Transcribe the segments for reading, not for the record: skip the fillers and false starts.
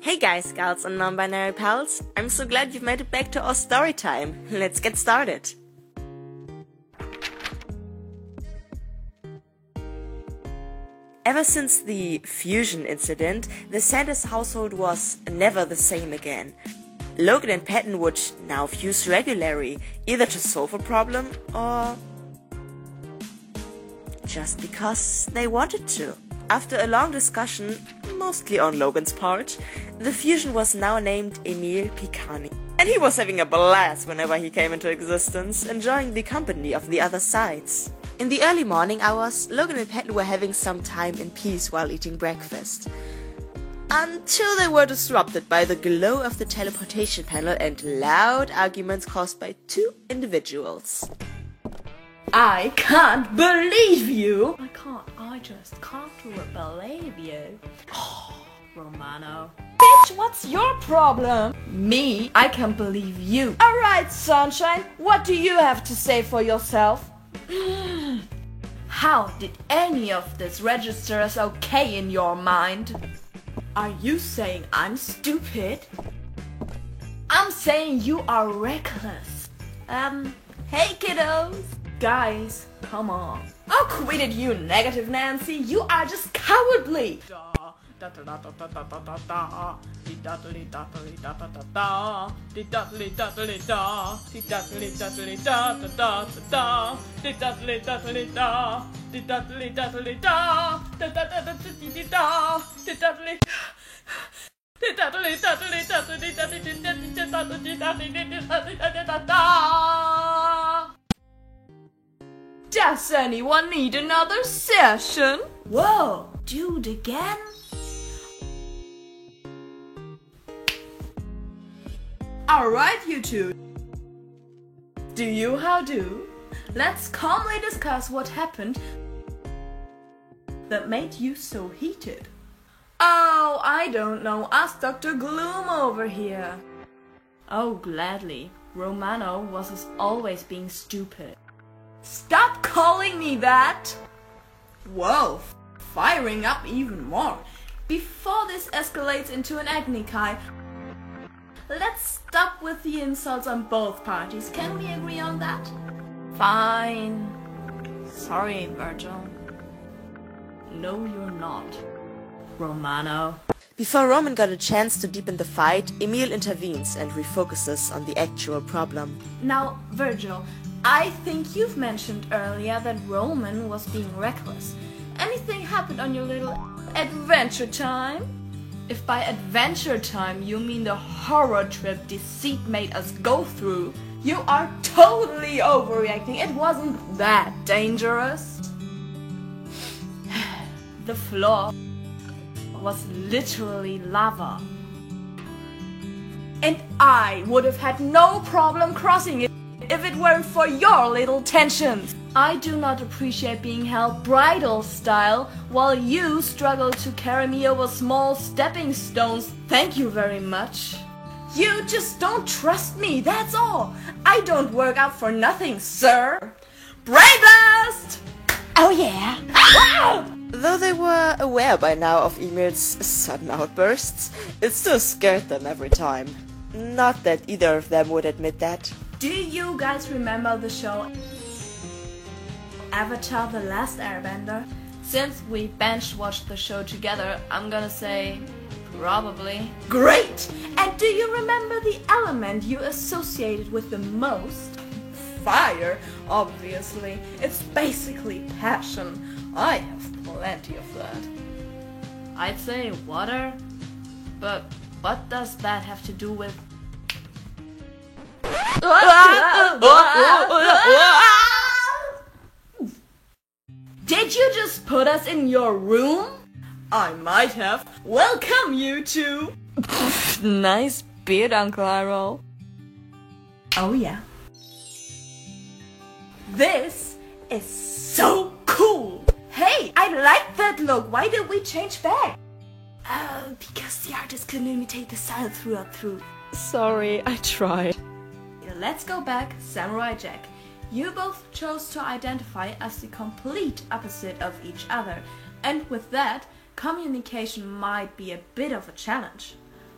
Hey guys, gals and non-binary pals, I'm so glad you've made it back to our story time. Let's get started. Ever since the fusion incident, the Sanders household was never the same again. Logan and Patton would now fuse regularly, either to solve a problem or just because they wanted to. After a long discussion, mostly on Logan's part, the fusion was now named Emil Picani. And he was having a blast whenever he came into existence, enjoying the company of the other sides. In the early morning hours, Logan and Patton were having some time in peace while eating breakfast. Until they were disrupted by the glow of the teleportation panel and loud arguments caused by two individuals. I can't believe you! I just can't believe you. Oh, Romano. Bitch, what's your problem? Me? I can't believe you. Alright, Sunshine, what do you have to say for yourself? How did any of this register as okay in your mind? Are you saying I'm stupid? I'm saying you are reckless. Hey kiddos. Guys, come on. Oh, quit it, you negative Nancy. You are just cowardly. Does anyone need another session? Whoa, do it again? Alright, you two. Do you how do? Let's calmly discuss what happened that made you so heated. Oh, I don't know. Ask Dr. Gloom over here. Oh, gladly. Romano was as always being stupid. Stop calling me that! Whoa, firing up even more. Before this escalates into an agni-kai, let's stop with the insults on both parties. Can we agree on that? Fine. Sorry, Virgil. No, you're not. Romano. Before Roman got a chance to deepen the fight, Emil intervenes and refocuses on the actual problem. Now, Virgil, I think you've mentioned earlier that Roman was being reckless. Anything happened on your little adventure time? If by adventure time you mean the horror trip Deceit made us go through, you are totally overreacting. It wasn't that dangerous. The floor was literally lava. And I would have had no problem crossing it if it weren't for your little tensions. I do not appreciate being held bridal style while you struggle to carry me over small stepping stones. Thank you very much. You just don't trust me, that's all. I don't work out for nothing, sir. Brain blast! Oh yeah. Though they were aware by now of Emil's sudden outbursts, it still scared them every time. Not that either of them would admit that. Do you guys remember the show Avatar: The Last Airbender? Since we bench-watched the show together, I'm gonna say probably. Great! And do you remember the element you associated with the most? Fire, obviously. It's basically passion. I have plenty of that. I'd say water, but what does that have to do with... Did you just put us in your room? I might have. Welcome, you two. Nice beard, Uncle Iroh. Oh yeah. This is so cool. Hey, I like that look. Why did we change back? Because the artist couldn't imitate the style through. Sorry, I tried. Let's go back, Samurai Jack. You both chose to identify as the complete opposite of each other, and with that, communication might be a bit of a challenge.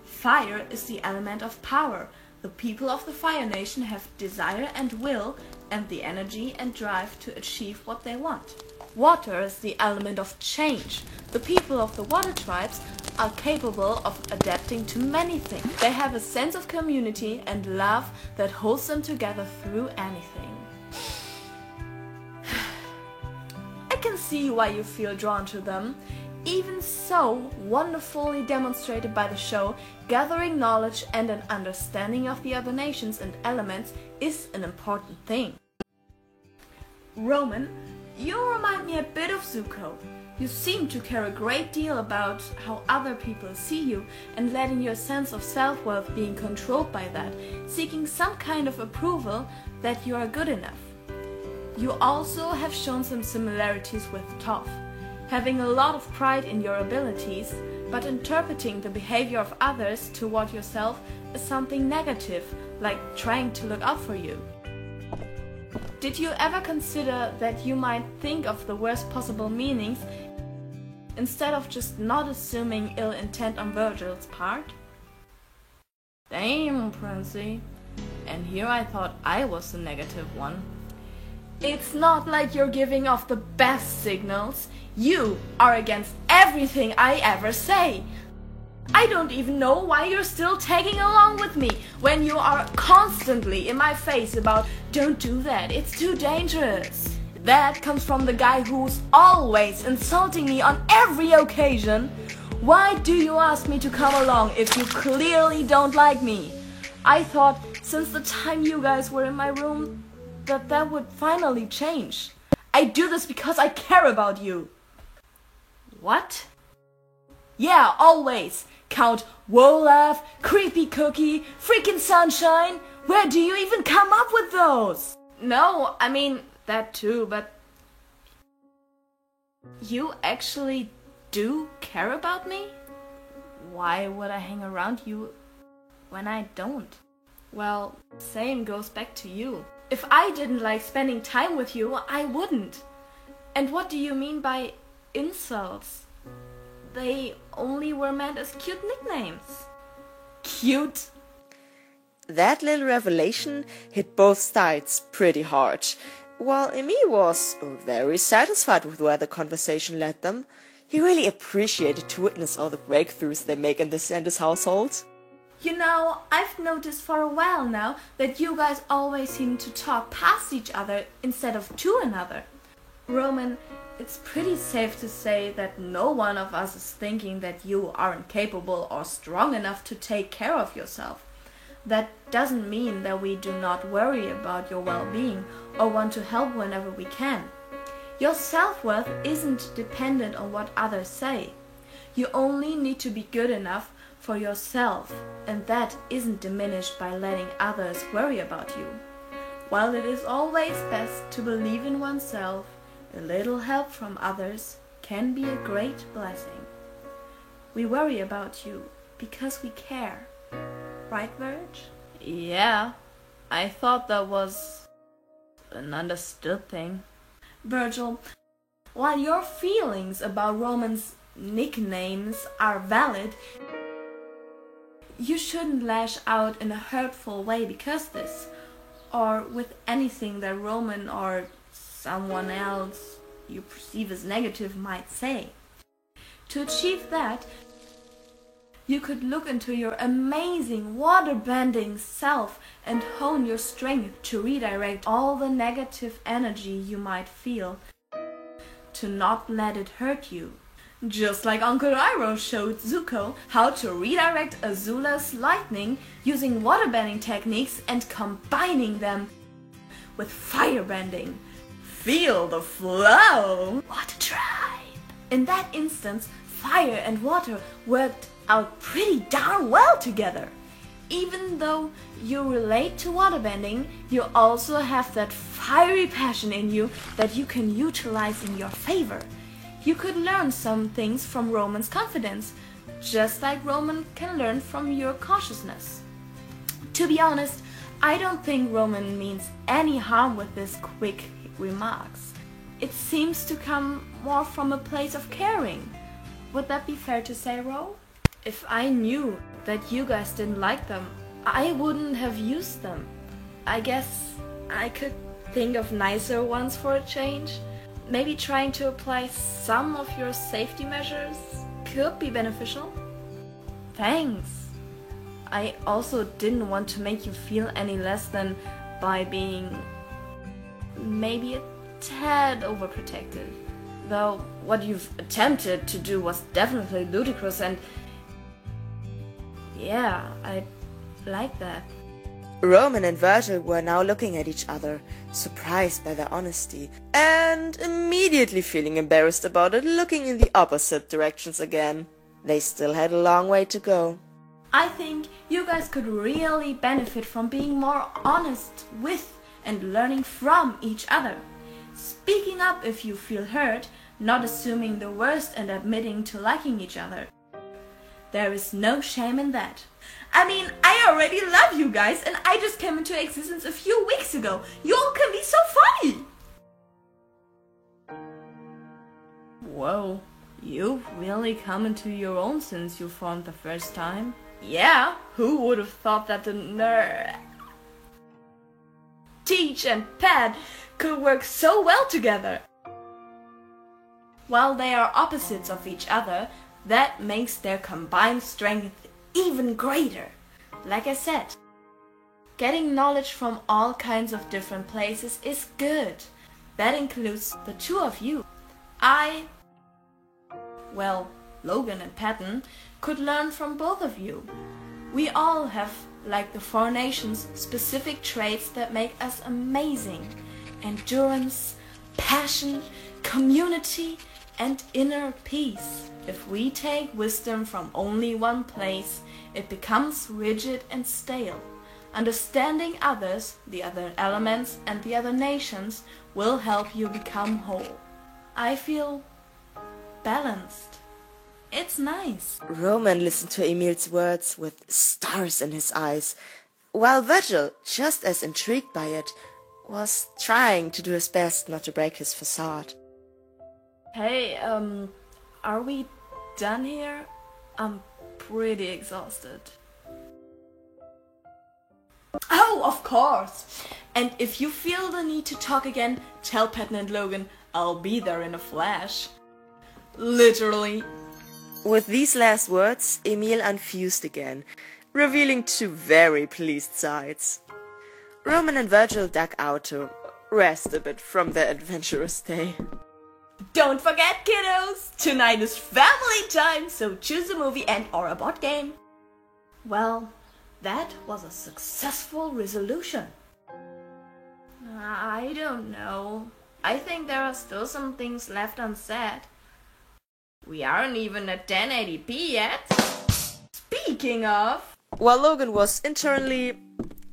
Fire is the element of power. The people of the Fire Nation have desire and will, and the energy and drive to achieve what they want. Water is the element of change. The people of the Water Tribes are capable of adapting to many things. They have a sense of community and love that holds them together through anything. I can see why you feel drawn to them. Even so, wonderfully demonstrated by the show, gathering knowledge and an understanding of the other nations and elements is an important thing. Roman, you remind me a bit of Zuko. You seem to care a great deal about how other people see you and letting your sense of self-worth being controlled by that, seeking some kind of approval that you are good enough. You also have shown some similarities with Toph, having a lot of pride in your abilities, but interpreting the behavior of others toward yourself as something negative, like trying to look out for you. Did you ever consider that you might think of the worst possible meanings instead of just not assuming ill intent on Virgil's part? Damn, Princey. And here I thought I was the negative one. It's not like you're giving off the best signals. You are against everything I ever say. I don't even know why you're still tagging along with me when you are constantly in my face about don't do that, it's too dangerous. That comes from the guy who's always insulting me on every occasion. Why do you ask me to come along if you clearly don't like me? I thought since the time you guys were in my room that would finally change. I do this because I care about you. What? Yeah, always. Count Wolaf, Creepy Cookie, freaking Sunshine. Where do you even come up with those? No, I mean that too, but you actually do care about me? Why would I hang around you when I don't? Well, same goes back to you. If I didn't like spending time with you, I wouldn't. And what do you mean by insults? They only were meant as cute nicknames. Cute? That little revelation hit both sides pretty hard. While Emil was very satisfied with where the conversation led them, he really appreciated to witness all the breakthroughs they make in the Sanders household. You know, I've noticed for a while now that you guys always seem to talk past each other instead of to another. Roman, it's pretty safe to say that no one of us is thinking that you aren't capable or strong enough to take care of yourself. That doesn't mean that we do not worry about your well-being or want to help whenever we can. Your self-worth isn't dependent on what others say. You only need to be good enough for yourself, and that isn't diminished by letting others worry about you. While it is always best to believe in oneself, a little help from others can be a great blessing. We worry about you because we care. Right, Virg? Yeah, I thought that was an understood thing. Virgil, while your feelings about Roman's nicknames are valid, you shouldn't lash out in a hurtful way because this, or with anything that Roman or someone else you perceive as negative might say. To achieve that, you could look into your amazing water-bending self and hone your strength to redirect all the negative energy you might feel, to not let it hurt you. Just like Uncle Iroh showed Zuko how to redirect Azula's lightning using waterbending techniques and combining them with firebending. Feel the flow! Water tribe! In that instance, fire and water worked out pretty darn well together. Even though you relate to waterbending, you also have that fiery passion in you that you can utilize in your favor. You could learn some things from Roman's confidence, just like Roman can learn from your cautiousness. To be honest, I don't think Roman means any harm with his quick remarks. It seems to come more from a place of caring. Would that be fair to say, Ro? If I knew that you guys didn't like them, I wouldn't have used them. I guess I could think of nicer ones for a change. Maybe trying to apply some of your safety measures could be beneficial. Thanks. I also didn't want to make you feel any less than by being maybe a tad overprotective. Though what you've attempted to do was definitely ludicrous, and yeah, I like that. Roman and Virgil were now looking at each other, surprised by their honesty, and immediately feeling embarrassed about it, looking in the opposite directions again. They still had a long way to go. I think you guys could really benefit from being more honest with and learning from each other. Speaking up if you feel hurt, not assuming the worst and admitting to liking each other. There is no shame in that. I mean, I already love you guys and I just came into existence a few weeks ago. You all can be so funny! Whoa, you've really come into your own since you formed the first time. Yeah, who would have thought that the Teach and Pat could work so well together? While they are opposites of each other, that makes their combined strength even greater. Like I said, getting knowledge from all kinds of different places is good. That includes the two of you. Logan and Patton could learn from both of you. We all have, like the Four Nations, specific traits that make us amazing. Endurance, passion, community, and inner peace. If we take wisdom from only one place, it becomes rigid and stale. Understanding others, the other elements, and the other nations will help you become whole. I feel balanced. It's nice. Roman listened to Emil's words with stars in his eyes, while Virgil, just as intrigued by it, was trying to do his best not to break his facade. Hey, are we done here? I'm pretty exhausted. Oh, of course! And if you feel the need to talk again, tell Patton and Logan I'll be there in a flash. Literally. With these last words, Emil unfused again, revealing two very pleased sides. Roman and Virgil dug out to rest a bit from their adventurous day. Don't forget, kiddos! Tonight is family time, so choose a movie and or a board game. Well, that was a successful resolution. I don't know. I think there are still some things left unsaid. We aren't even at 1080p yet. Speaking of... While Logan was internally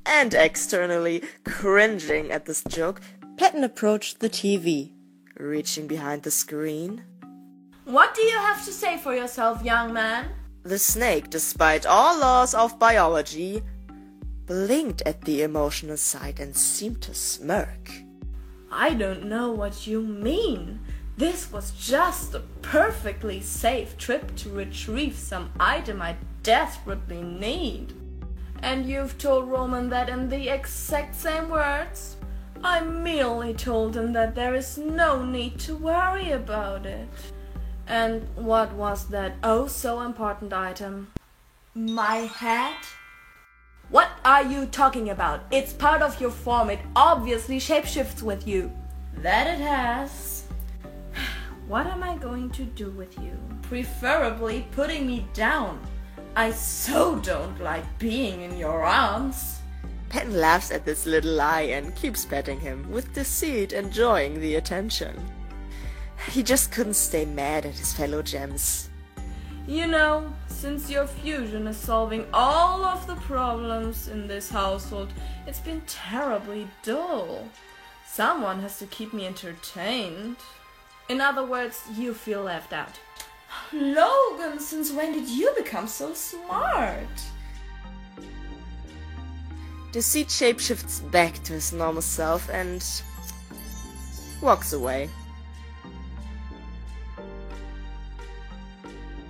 and externally cringing at this joke, Patton approached the TV, reaching behind the screen. What do you have to say for yourself, young man? The snake, despite all laws of biology, blinked at the emotional sight and seemed to smirk. I don't know what you mean. This was just a perfectly safe trip to retrieve some item I desperately need. And you've told Roman that in the exact same words? I merely told him that there is no need to worry about it. And what was that oh so important item? My hat? What are you talking about? It's part of your form. It obviously shapeshifts with you. That it has. What am I going to do with you? Preferably putting me down. I so don't like being in your arms. Patton laughs at this little lie and keeps petting him, with deceit enjoying the attention. He just couldn't stay mad at his fellow gems. You know, since your fusion is solving all of the problems in this household, it's been terribly dull. Someone has to keep me entertained. In other words, you feel left out. Logan, since when did you become so smart? Deceit shapeshifts back to his normal self and walks away.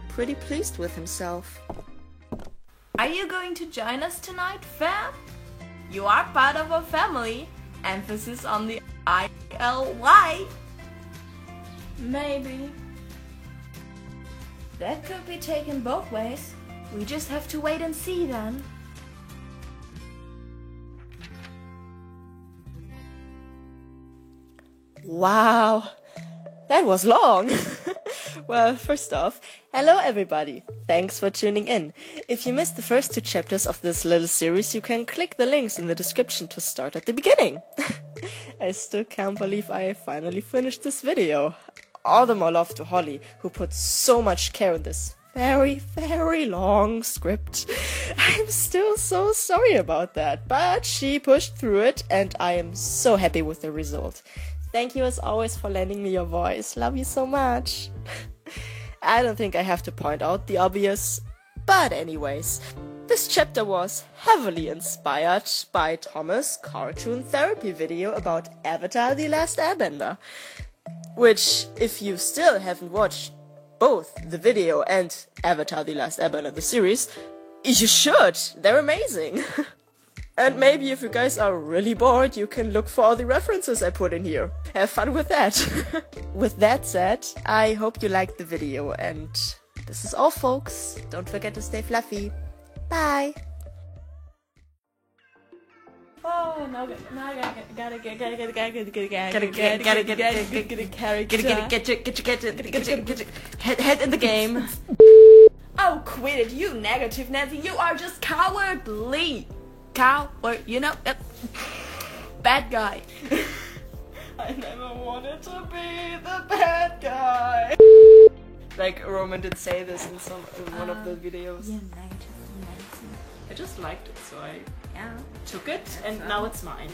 Pretty pleased with himself. Are you going to join us tonight, fam? You are part of our family. Emphasis on the ILY. Maybe. That could be taken both ways. We just have to wait and see then. Wow, that was long. Well, first off, hello everybody. Thanks for tuning in. If you missed the first 2 chapters of this little series, you can click the links in the description to start at the beginning. I still can't believe I finally finished this video. All the more love to Holly, who put so much care in this very, very long script. I'm still so sorry about that, but she pushed through it and I am so happy with the result. Thank you as always for lending me your voice. Love you so much. I don't think I have to point out the obvious, but anyways, this chapter was heavily inspired by Thomas' cartoon therapy video about Avatar: The Last Airbender, which, if you still haven't watched both the video and Avatar: The Last Airbender the series, you should. They're amazing. And maybe if you guys are really bored, you can look for all the references I put in here. Have fun with that. With that said, I hope you liked the video, and this is all, folks. Don't forget to stay fluffy. Bye. Oh, now I gotta get Head in the game. Oh, quit it, you negative Nancy. You are just cowardly. Coward, you know, bad guy. I never wanted to be the bad guy. Like Roman did say this in one of the videos. You negative Nancy. I just liked it, so I took it, and now it's mine.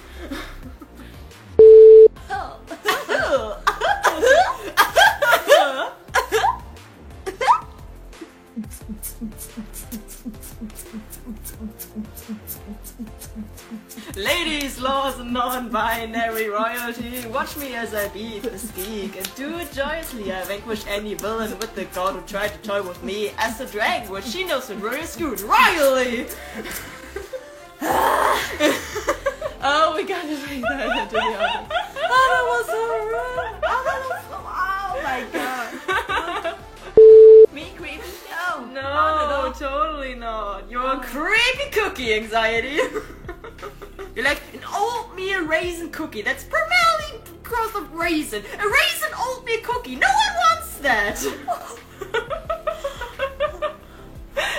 Ladies, laws, and non-binary royalty, watch me as I beat the speak, and do it joyously. I vanquish any villain with the god who tried to toy with me as the dragon, which she knows when Rory scoot royally. Oh, we gotta make that into the audio. Oh, that was so rude. Oh my god. Me creepy? No, totally not. You're a creepy cookie, Anxiety. You're like an oatmeal raisin cookie that's primarily because of raisin. A raisin oatmeal cookie. No one wants that.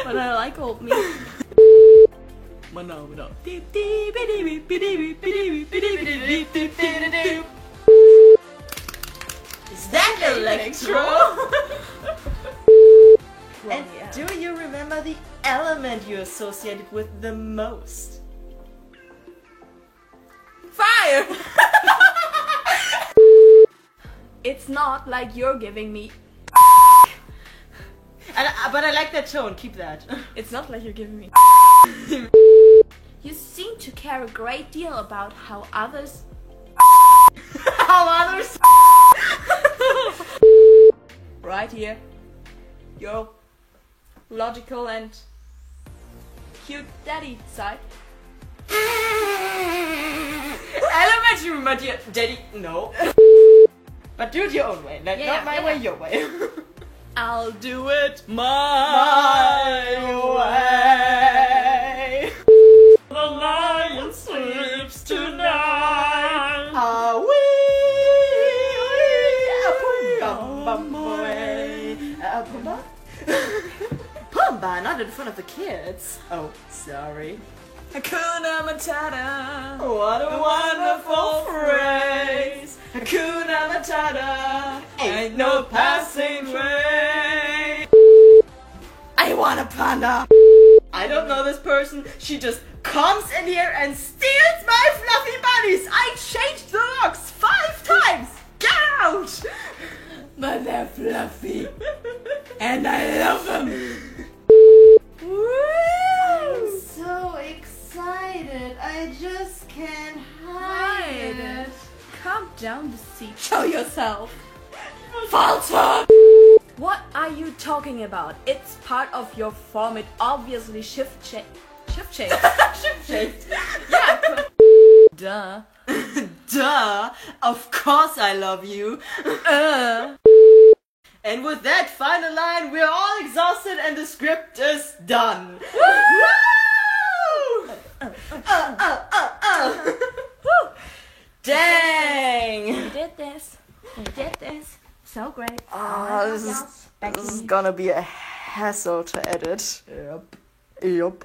But I like oatmeal. Is that electro? And do you remember the element you associated with the most? Fire! It's not like you're giving me. But I like that tone, keep that. It's not like you're giving me. You seem to care a great deal about how others. Right here. Your logical and cute daddy side. Elementary, my dear daddy, no. But do it your own way, not my way, your way. I'll do it My way. The lion sleeps tonight. Are we? Pumbaa? Pumbaa, not in front of the kids. Oh, sorry. Hakuna Matata. What a wonderful phrase. Hakuna Matata. Ain't no passing train. I want a panda. I don't know this person. She just comes in here and steals my fluffy bunnies. I changed the locks 5 times. Get out. But they're fluffy. And I love them. I'm so excited. I just can't hide it. Calm down the seat. Show yourself. Falter. What are you talking about? It's part of your form. It obviously shift shape. Shift shape. Shift shaped. Yeah. Duh. Duh! Of course I love you. And with that final line, we're all exhausted and the script is done. Woo! Dang! We did this. We did this. So great. Oh, this is gonna be a hassle to edit. Yep.